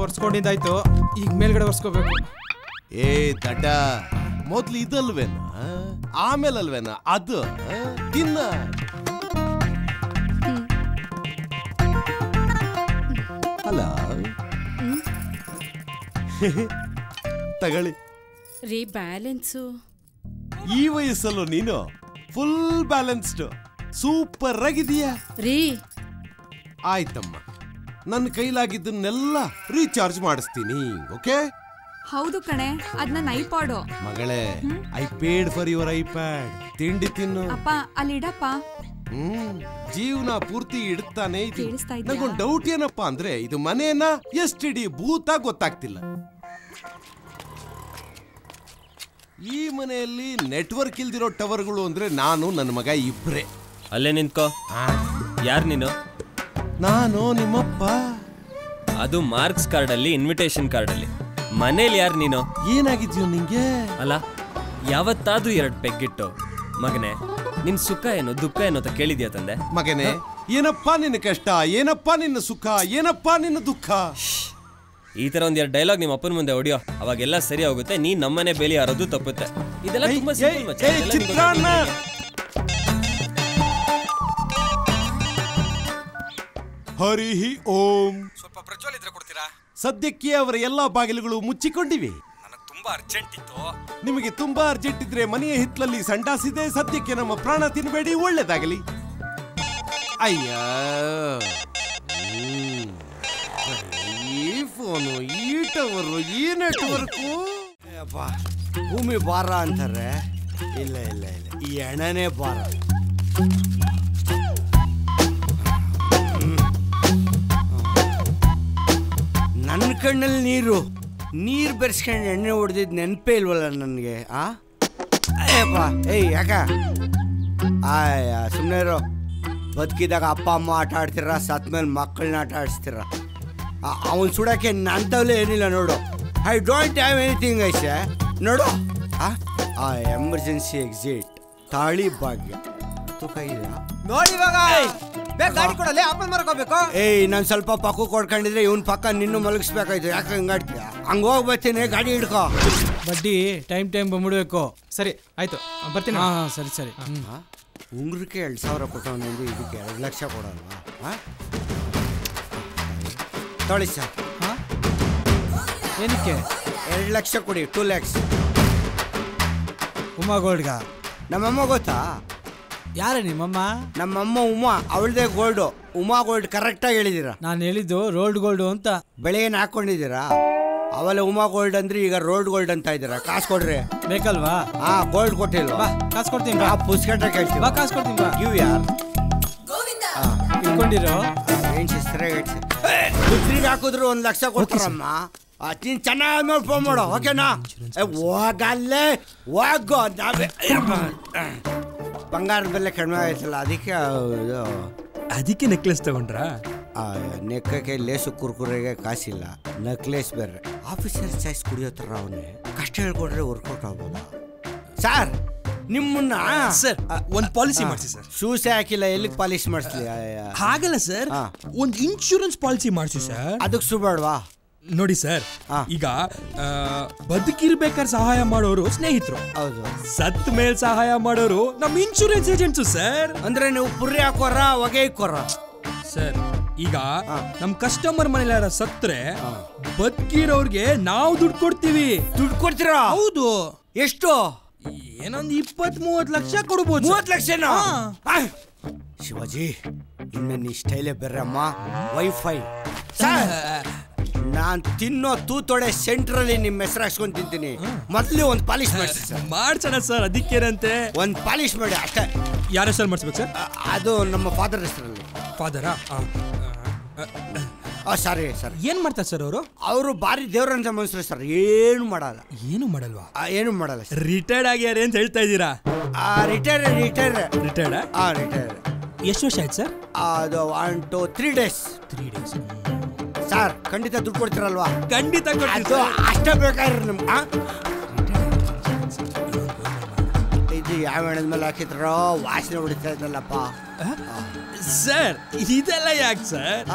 ಒರ್ಸ್ಕೊಂಡಿದ್ದಾಯ್ತು, ಈಗ ಮೇಲ್ಗಡೆ ಒರ್ಸ್ಕೋಬೇಕು. ಏ ದಡ್ಡ, ಮೊದ್ಲು ಇದಲ್ವೇನ, ಆಮೇಲೆ ಅಲ್ವೇನ ಅದು ತಿನ್ನ. ಅಲ್ಲ ತಗೊಳ್ಳಿ ರೀ ಬ್ಯಾಲೆನ್ಸು. ಈ ವಯಸ್ಸಲ್ಲೂ ನೀನು ಫುಲ್ ಬ್ಯಾಲೆನ್ಸ್ಡ್ ಸೂಪರ್ ಆಗಿದೀಯಾ ರೀ. ಆಯ್ತಮ್ಮ, ನನ್ನ ಕೈಲಾಗಿದ್ದನ್ನೆಲ್ಲ ರೀಚಾರ್ಜ್ ಮಾಡಿಸ್ತೀನಿ. ಓಕೆ? ಹೌದು ಕಣೆ, ಅದ್ ನನ್ನ ಐಪಾಡು. ಮಗಳೇ, I paid for your iPad. ತಿಂಡಿ ತಿನ್ನು. ಅಪ್ಪ ಅಲ್ಲಿ ಇಡಪ್ಪ. ಜೀವನ ಪೂರ್ತಿ ಇಡ್ತಾನೆ. ಕೇಳಿಸ್ತಾ ಇದ್ಯಾ? ನಂಗೊಂದು ಡೌಟ್ ಏನಪ್ಪಾ ಅಂದ್ರೆ, ಇದು ಮನೇನ ಎಸ್ಟಿಡಿ ಭೂತ ಗೊತ್ತಾಗ್ತಿಲ್ಲ. ಈ ಮನೆಯಲ್ಲಿ ನೆಟ್ವರ್ಕ್ ಇಲ್ದಿರೋ ಟವರ್ಗಳು ಅಂದ್ರೆ ನಾನು ನನ್ನ ಮಗ ಇಬ್ರೆ. ಅಲ್ಲೇ ನಿಂತ್ಕೋ. ಯಾರು ನೀನು? ನಾನು ನಿಮ್ಮಪ್ಪ. ಅದು ಮಾರ್ಕ್ಸ್ ಕಾರ್ಡ್ ಅಲ್ಲಿ, ಇನ್ವಿಟೇಷನ್ ಕಾರ್ಡ್ ಅಲ್ಲಿ. ಮನೇಲಿ ಯಾರು ನೀನು? ಏನಾಗಿದ್ಯೋ ನಿಂಗೆ? ಅಲ್ಲ, ಯಾವತ್ತಾದ್ರೂ 2 ಪೆಗ್ಗಿಟ್ಟು ಮಗನೇ ನಿನ್ ಸುಖ ಏನು ದುಃಖ ಏನು ಅಂತ ಕೇಳಿದ್ಯಾ ತಂದೆ? ಮಗನೇ, ಏನಪ್ಪಾ ನಿನ್ನ ಕಷ್ಟ, ಏನಪ್ಪಾ ನಿನ್ನ ಸುಖ, ಏನಪ್ಪಾ ನಿನ್ನ ದುಃಖ? ಈ ತರ ಒಂದ್ 2 ಡೈಲಾಗ್ ನಿಮ್ಮ ಅಪ್ಪನ ಮುಂದೆ ಹೊಡಿಯೋ, ಅವಾಗೆಲ್ಲ ಸರಿ ಹೋಗುತ್ತೆ. ನೀ ನಮ್ಮನೆ ಬೇಲಿ ಯಾರೋದು ತಪ್ಪುತ್ತೆ. ಇದೆಲ್ಲ ತುಂಬಾ ಸಿಂಪಲ್ ಮಚ್ಚ. ಹರಿ ಓಂ. ಸ್ವಲ್ಪ ಪ್ರಜ್ವಲ್ ಇದ್ರೆ ಕೊಡ್ತೀರಾ? ಸದ್ಯಕ್ಕೆ ಅವರ ಎಲ್ಲಾ ಬಾಗಿಲುಗಳು ಮುಚ್ಚಿಕೊಂಡಿವೆ. ನನಗೆ ತುಂಬಾ ಅರ್ಜೆಂಟ್ ಇತ್ತು. ನಿಮಗೆ ತುಂಬಾ ಅರ್ಜೆಂಟ್ ಇದ್ರೆ ಮನೆಯ ಹಿತ್ತಲಲ್ಲಿ ಸಂಡಾಸಿದೆ. ಸದ್ಯಕ್ಕೆ ನಮ್ಮ ಪ್ರಾಣ ತಿನ್ಬೇಡಿ, ಒಳ್ಳೇದಾಗಲಿ. ಅಯ್ಯ, ಈ ಫೋನು, ಈ ಟವರು, ಈ ನೆಟ್ವರ್ಕು. ಭೂಮಿ ಭಾರ ಅಂತಾರೆ. ಇಲ್ಲ ಇಲ್ಲ ಇಲ್ಲ, ಈ ಎಣ್ಣೆನೇ ಭಾರ. ನನ್ನ ಕಣ್ಣಲ್ಲಿ ನೀರು ಬೆರೆಸ್ಕೊಂಡು ಎಣ್ಣೆ ಹೊಡೆದಿದ್ದು ನೆನಪೇ ಇಲ್ವಲ್ಲ ನನಗೆ. ಅಯ್ಯಪ್ಪ, ಯಾಕ ಸುಮ್ಮನೆ ಇರೋ. ಬದುಕಿದಾಗ ಅಪ್ಪ ಅಮ್ಮ ಆಟ ಆಡ್ತೀರ, ಸತ್ ಮೇಲೆ ಮಕ್ಕಳನ್ನ ಆಟ ಆಡಿಸ್ತೀರ. ಅವನು ಸುಡೋಕ್ಕೆ ನಂತವಲ್ಲೇ ಏನಿಲ್ಲ ನೋಡು. ಐ ಡೋಂಟ್ ಹ್ಯಾವ್ ಎನಿಥಿಂಗ್ ಐಸೆ ನೋಡು. ಎಮರ್ಜೆನ್ಸಿ ಎಕ್ಸಿಟ್, ತಾಳಿ ಭಾಗ್ಯ ತೂಕ ಇಲ್ಲ ನೋಡಿ. ಇವಾಗ ಗಾಡಿ ಕೊಡಲ್ಲ, ಆಪಲ್ ಮಾರ್ಕೋಬೇಕು. ನಾನು ಸ್ವಲ್ಪ ಪಕ್ಕ ಕೊಡ್ಕೊಂಡಿದ್ರೆ ಇವನ್ ಪಕ್ಕ ನಿನ್ನೂ ಮಲಗಿಸ್ಬೇಕಾಯ್ತು. ಯಾಕೆ ಹಂಗಾಡ್ತೀಯ? ಹಂಗ ಹೋಗಿ ಬರ್ತೀನಿ, ಗಾಡಿ ಹಿಡ್ಕೋ. ಬಡ್ಡಿ ಟೈಮ್ ಬಂದ್ಬಿಡ್ಬೇಕು. ಸರಿ ಆಯ್ತು, ಬರ್ತೀನಿ. ಸರಿ ಸರಿ. ಉಂಗ್ರಕ್ಕೆ 2,000 ಕೊಟ್ಟವನಿಂದ ಇದಕ್ಕೆ 2 ಲಕ್ಷ ಕೊಡಲ್ವಾ? ತೊಳಿ ಸರ್. ಏನಕ್ಕೆ? 2 ಲಕ್ಷ ಕೊಡಿ. 2 lakhs. ಉಮಾ ಗೋಲ್ಡ್ಗ? ನಮ್ಮಮ್ಮ ಗೊತ್ತಾ? ಯಾರೇ ನಿಮ್ಮಮ್ಮ? ನಮ್ಮಮ್ಮ ಉಮಾ, ಅವಳದೇ ಗೋಲ್ಡು. ಉಮಾ ಗೋಲ್ಡ್ ಕರೆಕ್ಟಾಗಿ ಹೇಳಿದ್ದೀರಾ. ನಾನು ಹೇಳಿದ್ದು ರೋಲ್ಡ್ ಗೋಲ್ಡು ಅಂತ. ಬೆಳೆಯೇನು ಹಾಕೊಂಡಿದ್ದೀರಾ? ಅವಲ್ಲ ಉಮಾ ಗೋಲ್ಡ್ ಅಂದ್ರೆ ಈಗ ರೋಲ್ಡ್ ಗೋಲ್ಡ್ ಅಂತ ಇದ್ದೀರಾ. ಕಾಸು ಕೊಡ್ರಿ. ಬೇಕಲ್ವಾ? ಗೋಲ್ಡ್ ಕೊಟ್ಟಿಲ್ವಾ? ಕಾಸು ಕೊಡ್ತೀನಿ. ಪುಸ್ತಕ ಕೇಳ್ತೀವಿ. ಕಾಸು ಕೊಡ್ತೀನಿ. ಇವ್ ಯಾರು ಇಟ್ಕೊಂಡಿರೋ? ಬುದ್ರಿಗೆ ಹಾಕಿದ್ರು 1 ಲಕ್ಷ ಕೊಡ್ತಾರಮ್ಮ. ನೀನ್ ಚೆನ್ನಾಗಿ ನೋಡಿ ಫೋನ್ ಮಾಡೋ, ಓಕೆನಾ? ಹೋಗಲ್ಲೇ ಹೋಗೋ. ಬಂಗಾರದ ಬೆಲೆ ಕಡಿಮೆ ಆಯ್ತಲ್ಲ, ಅದಕ್ಕೆ ನೆಕ್ಲೆಸ್ ತಗೊಂಡ್ರ? ನೆಕ್ಕಕ್ಕೆ ಲೇಸು ಕುರ್ಕುರೆಗೆ ಕಾಸಿಲ್ಲ, ನೆಕ್ಲೆಸ್ ಬೇರೆ. ಆಫೀಸರ್ ಚಾಯ್ಸ್ ಕುಡಿಯೋ ಥರ ಅವನೇ. ಕಷ್ಟ ಹೇಳ್ಕೊಡ್ರೆ ವರ್ಕೌಟ್ ಆಗ್ಬೋದಾ ಸರ್? ನಿಮ್ಮನ್ನ ಸರ್ ಒಂದು ಪಾಲಿಸಿ ಮಾಡಿಸಿ ಸರ್. ಶೂಸೇ ಹಾಕಿಲ್ಲ, ಎಲ್ಲಿಗೆ ಪಾಲಿಶ್ ಮಾಡಿಸ್ಲಿ? ಹಾಗಲ್ಲ ಸರ್, ಒಂದು ಇನ್ಶೂರೆನ್ಸ್ ಪಾಲಿಸಿ ಮಾಡಿಸಿ ಸರ್. ಅದಕ್ಕೆ ಸುಬೇಡವಾ? ನೋಡಿ ಸರ್, ಈಗ ಬದುಕಿರ್ಬೇಕಾದ್ರೆ ಸಹಾಯ ಮಾಡೋರು ಸ್ನೇಹಿತರು. ಹೌದು. ಸತ್ ಮೇಲ್ ಸಹಾಯ ಮಾಡೋರು ನಮ್ಮ ಇನ್ಶೂರೆನ್ಸ್ ಏಜೆಂಟ್ಸು ಸರ್. ಅಂದ್ರೆ ನೀವು ಪುರಿ ಹಾಕೋರ, ಹೊಗೆ ಇಕ್ಕೋರ ಸರ್? ಈಗ ನಮ್ ಕಸ್ಟಮರ್ ಮನೇಲಿ ಯಾರ ಸತ್ರೆ ಬದುಕಿರೋರ್ಗೆ ನಾವು ದುಡ್ಡು ಕೊಡ್ತೀವಿ. ದುಡ್ಡು ಕೊಡ್ತೀರಾ? ಹೌದು. ಎಷ್ಟು? ಏನೊಂದು 20-30 ಲಕ್ಷ ಕೊಡ್ಬೋದು. 30 ಲಕ್ಷನಾ? ಶಿವಾಜಿ, ಇನ್ನು ನೀ ಸ್ಟೈಲೇ ಬೇರೆ ಅಮ್ಮ. ವೈಫೈ ನಾನ್ ತಿನ್ನೋ ತೂತೊಡೆ ಸೆಂಟ್ರಲ್ಲಿ ನಿಮ್ಮ ಹೆಸರು ಹಾಕ್ಸ್ಕೊಂಡು ತಿಂತೀನಿ. ಮೊದಲು ಒಂದು ಪಾಲಿಶ್ ಮಾಡಿಸಿ ಸರ್. ಮಾಡ್ಸೋಣ ಸರ್, ಅದಕ್ಕೇನಂತೆ. ಒಂದು ಪಾಲಿಶ್ ಮಾಡಿ ಅಷ್ಟೇ. ಯಾರ ಹೆಸರು ಮಾಡಿಸ್ಬೇಕು ಸರ್? ಅದು ನಮ್ಮ ಫಾದರ್ ಹೆಸರಲ್ಲಿ. ಫಾದರಾ? Sorry sir. ಏನ್ ಮಾಡ್ತಾರೆ ಸರ್ ಅವರು? ಅವರು ಭಾರಿ ದೇವ್ರಂತ ಮನುಷ್ಯರು ಸರ್. ಏನು ಮಾಡಲ್ಲ. ಏನು ಮಾಡಲ್ವಾ? ಏನು ಮಾಡಲ್ಲ. ರಿಟೈರ್ಡ್ ಆಗ್ಯಾರ ಅಂತ ಹೇಳ್ತಾ ಇದ್ದೀರಾ? ರಿಟೈರ್ಡ್. ರಿಟೈರ್ಡ್? ರಿಟೈರ್ಡ್. ಎಷ್ಟು ವರ್ಷ ಆಯ್ತು ಸರ್? ಅದು 1 to 3 days. 3 days sir. ಖಂಡಿತ ದುಡ್ಡು ಕೊಡ್ತೀರಲ್ವಾ? ಖಂಡಿತ ಕೊಡ್ತೀವಿ. ಅಷ್ಟೇ ಬೇಕಾದ್ರೆ ನಿಮ್ಗೆ. ಇದು ಯಾವ ಹೆಣದ ಮೇಲೆ ಹಾಕಿದ್ರೋ ವಾಸನೆ ಹೊಡಿತಾ ಇದ್ದಲ್ಲಪ್ಪ ಸರ್ ಇದೆಲ್ಲ ಯಾಕೆ ಸರ್?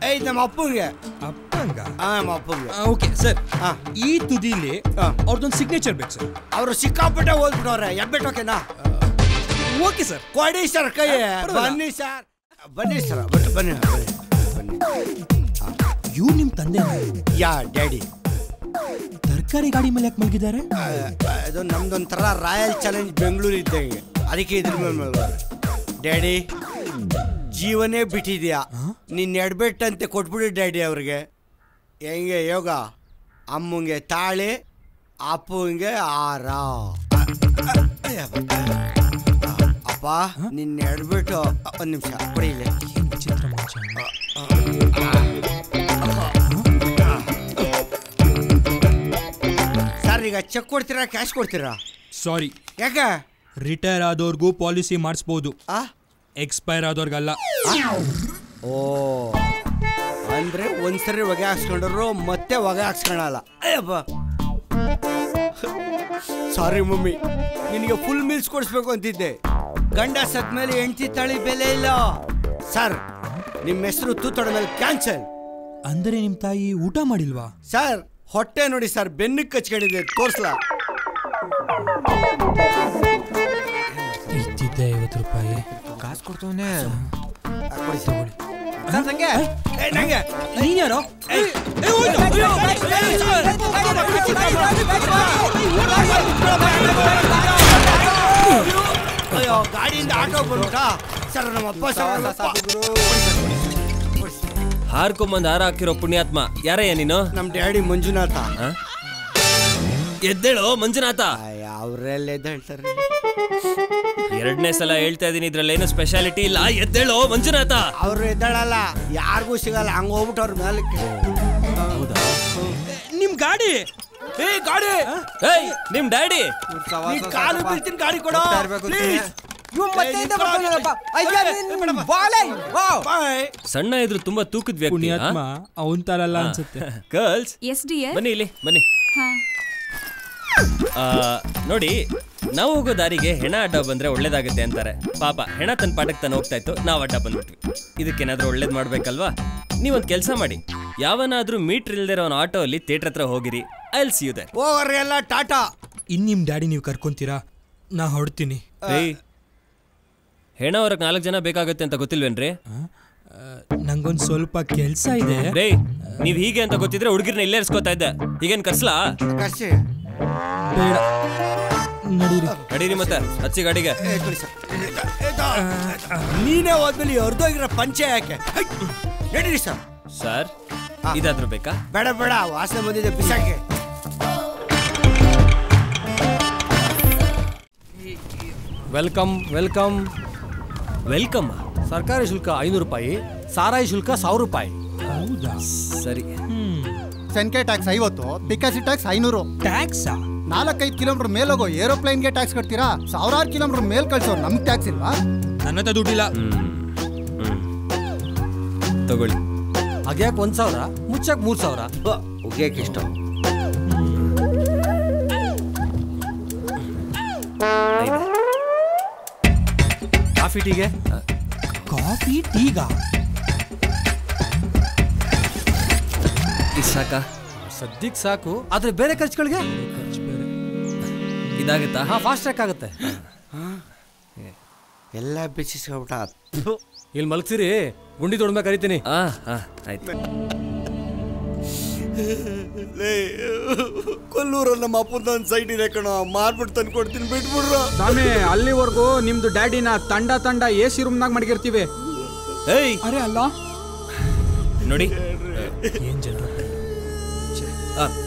ಏಯ್ ನಮ್ಮ ಅಪ್ಪಂಗೆ. ಅಪ್ಪಂಗ? ನಮ್ಮ ಅಪ್ಪಂಗೆ. ಓಕೆ ಸರ್, ಹಾ. ಈ ತುದಿಲಿ ಅವ್ರದ್ದೊಂದು ಸಿಗ್ನೇಚರ್ ಬೇಕು ಸರ್. ಅವರು ಸಿಕ್ಕಾಪಟ್ಟೆ ಓದ್ಬಿಟ್ಟವ್ರೆ. ಎಬ್ಬೆಟ್ಟೋಕೆನಾ? Okay sir. ಕೊಡಿ ಸರ್ ಕೈ. ಬನ್ನಿ ಸರ್, ಬನ್ನಿ ಸರ್, ಬನ್ನಿ ಬನ್ನಿ. ಇವ್ ನಿಮ್ ತಂದೆ? ಯಾ ಡ್ಯಾಡಿ. ತರಕಾರಿ ಗಾಡಿ ಮೇಲೆ ಯಾಕೆ ಮಲಗಿದ್ದಾರೆ? ಅದು ನಮ್ದೊಂಥರ ರಾಯಲ್ ಚಾಲೆಂಜ್ ಬೆಂಗಳೂರು ಇದ್ದಂಗೆ, ಅದಕ್ಕೆ ಇದ್ರ ಮೇಲೆ ಮಲಗೋರು. ಡ್ಯಾಡಿ ಜೀವನೇ ಬಿಟ್ಟಿದ್ಯಾ, ನಿನ್ನ ಎಡ್ಬೆಟ್ಟಂತೆ ಕೊಟ್ಬಿಡಿ ಡ್ಯಾಡಿ ಅವ್ರಿಗೆ. ಹೆಂಗೆ ಯೋಗ? ಅಮ್ಮಂಗೆ ತಾಳಿ, ಅಪ್ಪಂಗೆ ಆರ. ಅಪ್ಪ ನಿನ್ನ ಎಡ್ಬಿಟ್ಟು ಒಂದು ನಿಮಿಷ ಕೊಡಿ ಇಲ್ಲಿ. ಸರ್ ಈಗ ಚೆಕ್ ಕೊಡ್ತೀರಾ ಕ್ಯಾಶ್ ಕೊಡ್ತೀರಾ? ಸಾರಿ. ಯಾಕೆ? ರಿಟೈರ್ ಆದವ್ರಿಗೂ ಪಾಲಿಸಿ ಮಾಡಿಸ್ಬೋದು, ಎಕ್ಸ್ಪೈರ್ ಆದವ್ರಿಗಲ್ಲ. ಓ ಅಂದ್ರೆ ಒಂದ್ಸರಿ ಹೊಗೆ ಹಾಕ್ಸ್ಕೊಂಡ್ರು ಮತ್ತೆ ಹೊಗೆ ಹಾಕ್ಸ್ಕೊಳಲ್ಲ. ಅಯ್ಯಪ್ಪ ಸಾರಿ ಮಮ್ಮಿ, ನಿನಗೆ ಫುಲ್ ಮೀಲ್ಸ್ ಕೊಡಿಸ್ಬೇಕು ಅಂತಿದ್ದೆ. ಗಂಡ ಸತ್ಮೇಲೆ ಹೆಂಡತಿ ತಾಳಿ ಬೆಲೆ ಇಲ್ಲ. ಸರ್ ನಿಮ್ಮ ಹೆಸರು ತೂತೊಡ ಮೇಲೆ ಕ್ಯಾನ್ಸಲ್. ಅಂದರೆ ನಿಮ್ಮ ತಾಯಿ ಊಟ ಮಾಡಿಲ್ವಾ? ಸರ್ ಹೊಟ್ಟೆ ನೋಡಿ ಸರ್, ಬೆನ್ನಿಗೆ ಕಚ್ಕೊಂಡಿದೆ, ತೋರ್ಸ್ಲಾ? ಇದ್ದಿದ್ದೆ 50 ರೂಪಾಯಿ. ಕಾಸು ಕೊಡ್ತವನೆ. ಕೊಡಿ ಸರ್. ನಂಗೆ ನಂಗೆ ನೀನ್ ಯಾರೋ? ಅಯ್ಯೋ ಗಾಡಿಯಿಂದ ಆಟೋ ಬಂದ್ಬಿಟ್ಟಾ ಸರ್. ನಮ್ಮಪ್ಪ ಹಾರ್ಕೊಂಬಂದ್ ಹಾರ ಹಾಕಿರೋ ಪುಣ್ಯಾತ್ಮ ಯಾರಯ್ಯ ನೀನು? ನಮ್ ಡ್ಯಾಡಿ ಮಂಜುನಾಥ. ಎದ್ದೇಳೋ ಮಂಜುನಾಥ. ಅವ್ರೆಲ್ಲ ಎದ್ದೇಳ್ತಾರೆ. 2ನೇ ಸಲ ಹೇಳ್ತಾ ಇದೀನಿ, ಇದ್ರಲ್ಲೇನು ಸ್ಪೆಷಾಲಿಟಿ ಇಲ್ಲ. ಎದ್ದೇಳೋ ಮಂಜುನಾಥ. ಅವ್ರು ಎದ್ದೇಳಲ್ಲ, ಯಾರಿಗೂ ಸಿಗಲ್ಲ, ಹಂಗ ಹೋಗ್ಬಿಟ್ಟು ಅವ್ರ ಮೇಲಕ್ಕೆ. ನಿಮ್ ಗಾಡಿ? ಏ ಗಾಡಿ, ನಿಮ್ ಡ್ಯಾಡಿ ಕಾಲು ಬೀಳ್ತೀನಿ, ಗಾಡಿ ಕೊಡೋ ಪ್ಲೀಸ್. ಸಣ್ಣ ಇದ್ರು ತುಂಬಾ ತೂಕದ ವ್ಯಕ್ತಿ. ಪುಣ್ಯಾತ್ಮ ಅವನ್ ತರಲ್ಲ ಅನ್ಸುತ್ತೆ. Girls S dear. ಬನ್ನಿ ಇಲ್ಲಿ ಬನ್ನಿ. ನೋಡಿ, ನಾವು ಹೋಗೋ ದಾರಿಗೆ ಹೆಣ ಅಡ್ಡ ಬಂದ್ರೆ ಒಳ್ಳೇದಾಗುತ್ತೆ ಅಂತಾರೆ. ಪಾಪ ಹೆಣ ತನ್ನ ಪಾಠಕ್ಕೆ ತಾನು ಹೋಗ್ತಾ ಇತ್ತು, ನಾವು ಅಡ್ಡ ಬಂದ್ಬಿಟ್ವಿ. ಇದಕ್ಕೇನಾದ್ರೂ ಒಳ್ಳೇದ್ ಮಾಡ್ಬೇಕಲ್ವಾ? ನೀವೊಂದ್ ಕೆಲಸ ಮಾಡಿ, ಯಾವನಾದ್ರೂ ಮೀಟರ್ ಇಲ್ದೇ ಇರೋ ಆಟೋ ಅಲ್ಲಿ ಥಿಯೇಟರ್ ಹತ್ರ ಹೋಗಿರಿ. I will see you there. ಹೋಗ್ರಿ ಎಲ್ಲ ಟಾಟಾ. ಇನ್ ನಿಮ್ ಡ್ಯಾಡಿ ನೀವು ಕರ್ಕೊಂತೀರಾ? ನಾ ಹೊಡ್ತೀನಿ. ಹೆಣ ಹೊರಗ್ 4 ಜನ ಬೇಕಾಗುತ್ತೆ ಅಂತ ಗೊತ್ತಿಲ್ವೇನ್ರಿ? ನಂಗೊಂದ್ ಸ್ವಲ್ಪ ಕೆಲ್ಸ ಇದೆ. ರೇ, ನೀವ್ ಹೀಗೆ ಅಂತ ಗೊತ್ತಿದ್ರೆ ಹುಡುಗಿರ್ನ ಇಲ್ಲೇ ಇರ್ಸ್ಕೊತಾ ಇದ್ದೆ. ಈಗೇನ್ ಕರ್ಸ್ಲಾ? ಕರ್ಸಿ. ಬೇಡ, ನಡೀರಿ. ನಡೀರಿ ಮತ್ತೆ ಹಚ್ಚಿ ಗಾಡಿಗೆ. ನೀನೇ ಹೋದ್ಮೇಲೆ ಹೊರದೋಗಿರೋ ಪಂಚೆ ಯಾಕೆ? ನಡೀರಿ ಸರ್. ಸರ್ ಇದಾದ್ರೂ ಬೇಕಾ? ಬೇಡ ಬೇಡ, ವಾಸನೆ ಬಂದಿದೆ, ಬಿಸಾಕೆ. Welcome welcome welcome. ಸರ್ಕಾರಿ ಶುಲ್ಕ 500 ರೂಪಾಯಿ, ಸಾರಾಯಿ ಶುಲ್ಕ 1000 ರೂಪಾಯಿ. ಹೌದಾ? ಸರಿ. ಸೆನ್ಕೆ ಟ್ಯಾಕ್ಸ್ 50, ಪಿಕಾಸಿ ಟ್ಯಾಕ್ಸ್ 500. ಟ್ಯಾಕ್ಸಾ? 4-5 ಕಿಲೋಮೀಟರ್ ಮೇಲೋಗೋ ಏರೋಪ್ಲೇನ್ಗೆ ಟ್ಯಾಕ್ಸ್ ಕಟ್ತೀರಾ? 1000 ಕಿಲೋಮೀಟರ್ ಮೇಲ್ ಕಳ್ಸೋ ನಮ್ಗೆ ಟ್ಯಾಕ್ಸ್ ಇಲ್ವಾ? ನನ್ನ ಹತ್ರ ದುಡ್ಡಿಲ್ಲ. ತಗೊಳ್ಳಿ. ಅಗ್ಯಾಕ್ 1000, ಮುಚ್ಚಕ್ 3000. ಉಗಿಯಕ್ಕೆ ಇಷ್ಟ. ಕಾಫಿ ಟೀಗೆ? ಕಾಫಿ ಟೀಗ? ಸಾಕಾ? ಸದ್ಯಕ್ಕೆ ಸಾಕು, ಆದ್ರೆ ಬೇರೆ ಖರ್ಚುಗಳಿಗೆ ಇದಾಗತ್ತಾ? ಫಾಸ್ಟ್ ಟ್ರ್ಯಾಕ್ ಆಗುತ್ತೆ. ಎಲ್ಲ ಬೆಚ್ಚಿಸ್ಕೊಬಿಟ್ಟ. ಇಲ್ಲಿ ಮಲಗ್ಸಿರಿ, ಗುಂಡಿ ತೊಡ್ಮೆ ಕರಿತೀನಿ. ಆಯ್ತು. ಕೊಲ್ಲೂರ ನಮ್ಮ ಅಪ್ಪಂದ ಒಂದು ಸೈಟ್ ಇದೆ ಕಣೋ, ಮಾರ್ಬಿಟ್ಟು ತಂದು ಕೊಡ್ತೀನಿ, ಬಿಟ್ಬಿಡ್ರು. ಸ್ವಾಮಿ, ಅಲ್ಲಿವರೆಗೂ ನಿಮ್ದು ಡ್ಯಾಡಿನ ತಂಡ ಎಸಿ ರೂಮ್ನಾಗ ಮಡಗಿರ್ತೀವಿ. ಏಯ್ ಅರೆ ಅಲ್ಲ ನೋಡಿ, ಏನ್ ಜನ.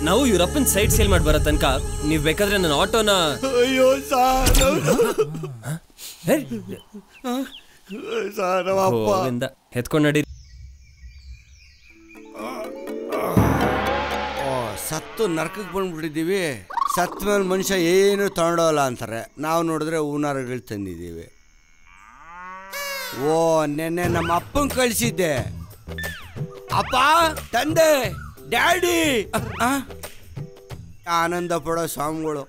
ನಾವು ಇವ್ರಪ್ಪನ್ ಸೈಡ್ ಸೇಲ್ ಮಾಡಿ ಬರೋ ತನಕ ನೀವ್ ಬೇಕಾದ್ರೆ ನನ್ನ ಆಟೋನ. ಅಯ್ಯೋ ಸಾರ್, ನಮ್ಮ ಅಪ್ಪ ಎತ್ಕೊಂಡ್ ನಡಿ. ಸತ್ತು ನರ್ಕಕ್ಕೆ ಬಂದ್ಬಿಟ್ಟಿದ್ದೀವಿ. ಸತ್ತ ಮೇಲೆ ಮನುಷ್ಯ ಏನು ತಗೊಂಡೋಲ್ಲ ಅಂತಾರೆ. ನಾವು ನೋಡಿದ್ರೆ ಹೂನಾರಗಳು ತಂದಿದ್ದೀವಿ. ಓ ನೆನ್ನೆ ನಮ್ಮ ಅಪ್ಪನ ಕಳಿಸಿದ್ದೆ. ಅಪ್ಪ, ತಂದೆ, ಡ್ಯಾಡಿ ಆನಂದ ಪಡೋ ಸ್ವಾಮಿಗಳು.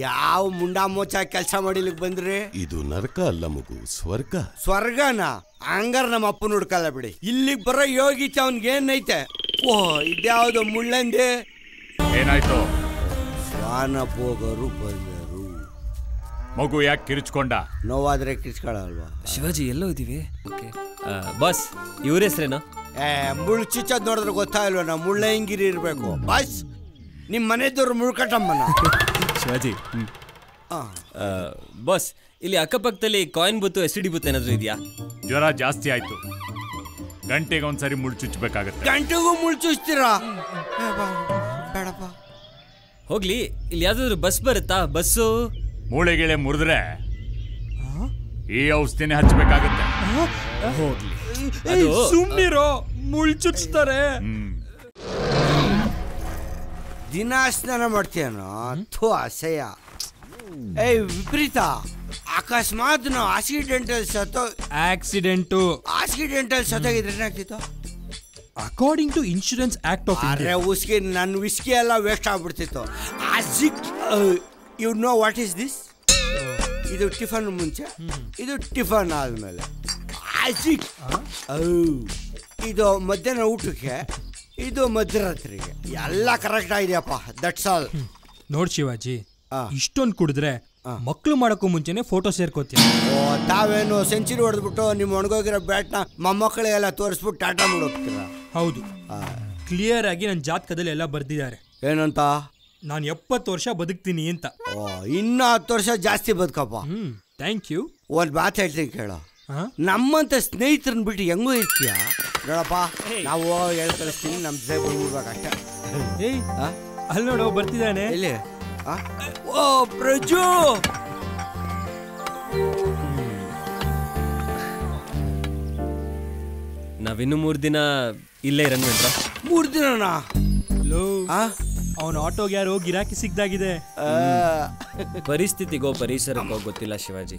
ಯಾವ ಮುಂಡಾ ಮೋಚ ಕೆಲಸ ಮಾಡಿಲಿಕ್ಕೆ ಬಂದ್ರಿ? ಇದು ನರಕ ಅಲ್ಲ ಮಗು, ಸ್ವರ್ಗ. ಸ್ವರ್ಗನ? ಹಂಗಾರ ನಮ್ಮ ಅಪ್ಪನ ಹುಡ್ಕಲ್ಲ ಬಿಡಿ. ಇಲ್ಲಿಗೆ ಬರೋ ಯೋಗಿತ ಅವನ್ಗೆ ಏನೈತೆ? ಓ ಇದ್ಯಾವುದು ಮುಳ್ಳಂದೆ? ಏನಾಯ್ತು? ಸ್ವಾನ ಭೋಗರು ಬಂದರು. ಮಗು ಯಾಕೆ ಕಿರಿಚ್ಕೊಂಡ? ನೋವಾದ್ರೆ ಕಿರ್ಚ್ಕೊಳ್ಳಲ್ವಾ? ಶಿವಾಜಿ ಎಲ್ಲೋ ಇದೀವಿ. ಓಕೆ ಬಾಸ್, ಇವ್ರ ಹೆಸ್ರೇನು? ಮುಳ್ಳು ಚುಚ್ಚೋದ್ ನೋಡಿದ್ರೆ ಗೊತ್ತಾಗಲ್ವ ನಾವು ಮುಳ್ಳಂಗಿರಿ ಇರ್ಬೇಕು. ಬಾಸ್ ನಿಮ್ಮ ಮನೆದವ್ರು ಮುಳ್ಕಟ್ಟಮ್ಮನ. ಶಿವಾಜಿ ಬಾಸ್, ಇಲ್ಲಿ ಅಕ್ಕಪಕ್ಕದಲ್ಲಿ ಕಾಯಿನ್ ಬೂತು STD ಬೂತ್ ಏನಾದ್ರು ಇದೆಯಾ? ಜ್ವರ ಜಾಸ್ತಿ ಆಯ್ತು, ಗಂಟೆಗೆ ಒಂದ್ಸರಿ ಮುಳ್ಳು ಚುಚ್ಚಬೇಕಾಗತ್ತೆ. ಗಂಟೆಗೂ ಮುಳ್ಳು ಚುಚ್ತೀರಾ? ಬೇಡಪ್ಪ. ಹೋಗ್ಲಿ, ಇಲ್ಲಿ ಯಾವ್ದಾದ್ರು ಬಸ್ ಬರುತ್ತಾ? ಬಸ್ಸು ಮೂಳೆಗಿಳೆ ಮುರಿದ್ರೆ ಈ ಔಷಧಿನೇ ಹಚ್ಚಬೇಕಾಗತ್ತೆ. ಹೋಗ್ಲಿ, ಸುಮ್ನಿರೋ, ಮುಳ್ ಚುಚ್ತಾರೆ. ದಿನ ಸ್ನಾನ ಮಾಡ್ತೀಯನೋ? ಥೂ ಅಸಹ್ಯ. ವಿಪರೀತ. ಅಕಸ್ಮಾತ್ ನಾವು ಆಕ್ಸಿಡೆಂಟಲ್ ಸತ್ತೋಗಿದ್ರೆ ಏನಾಗ್ತಿತ್ತು? According to insurance act of India. ಉಸ್ಕಿ ನನ್ನ ವಿಸ್ಕಿ ಎಲ್ಲ ವೇಸ್ಟ್ ಆಗ್ಬಿಡ್ತಿತ್ತು. You know what is this? ಇದು ಟಿಫನ್ ಮುಂಚೆ, ಇದು ಟಿಫನ್ ಆದ್ಮೇಲೆ. ಇದು ಮಧ್ಯಾಹ್ನ ಊಟಕ್ಕೆ, ಇದು ಮಧ್ಯರಾತ್ರಿಗೆ. ಎಲ್ಲ ಕರೆಕ್ಟ್ ಆಗಿದೆಯಪ್ಪ. That's all. ನೋಡ್ ಶಿವಾಜಿ, ಇಷ್ಟೊಂದು ಕುಡಿದ್ರೆ ಮಕ್ಳು ಮಾಡಕ್ಕೂ ಮುಂಚೆನೆ ಫೋಟೋ ಸೇರ್ಕೋತೀಯ. ತಾವೇನು ಸೆಂಚುರಿ ಹೊಡೆದ್ಬಿಟ್ಟು ನಿಮ್ಮ ಒಣಗೋಗಿರೋ ಬ್ಯಾಟ್ನ ಮೊಮ್ಮಕ್ಕಳಿಗೆಲ್ಲ ತೋರಿಸ್ಬಿಟ್ಟು ಟಾಟಾ ಮಾಡೋಗ್ತೀರ? ಹೌದು, ಕ್ಲಿಯರ್ ಆಗಿ ನನ್ನ ಜಾತಕದಲ್ಲಿ ಎಲ್ಲ ಬರ್ದಿದ್ದಾರೆ. ಏನಂತ? ನಾನು 70 ವರ್ಷ ಬದುಕ್ತೀನಿ ಅಂತ. ಇನ್ನು 10 ವರ್ಷ ಜಾಸ್ತಿ ಬದುಕಪ್ಪ. Thank you. ಒಂದ್ ಮಾತು ಹೇಳ್ತೀನಿ ಕೇಳೋ. ನಮ್ಮಂತ ಸ್ನೇಹಿತರನ್ನ ಬಿಟ್ಟು ಹೆಂಗೋ ಇರ್ತೀಯ ನೋಡಪ್ಪ. ನಾವು ಹೇಳಿ ಕಳಿಸ್ತೀನಿ, ನಮ್ ಬಿಡ್ಬೇಕಷ್ಟೇ. ಅಲ್ಲಿ ನೋಡು ಬರ್ತಿದ್ದಾನೆ. ಇಲ್ಲಿ ಓ ಪ್ರಜು, ನಾವಿನ್ನು 3 ದಿನ ಇಲ್ಲೇ ಇರೋಣ. 3 ದಿನನಾ? ಅವನ ಆಟೋಗೆ ಯಾರೋ ಗಿರಾಕಿ ಸಿಗ್ದಾಗಿದೆ. ಪರಿಸ್ಥಿತಿಗೋ ಪರಿಸರಕ್ಕೋ ಗೊತ್ತಿಲ್ಲ ಶಿವಾಜಿ.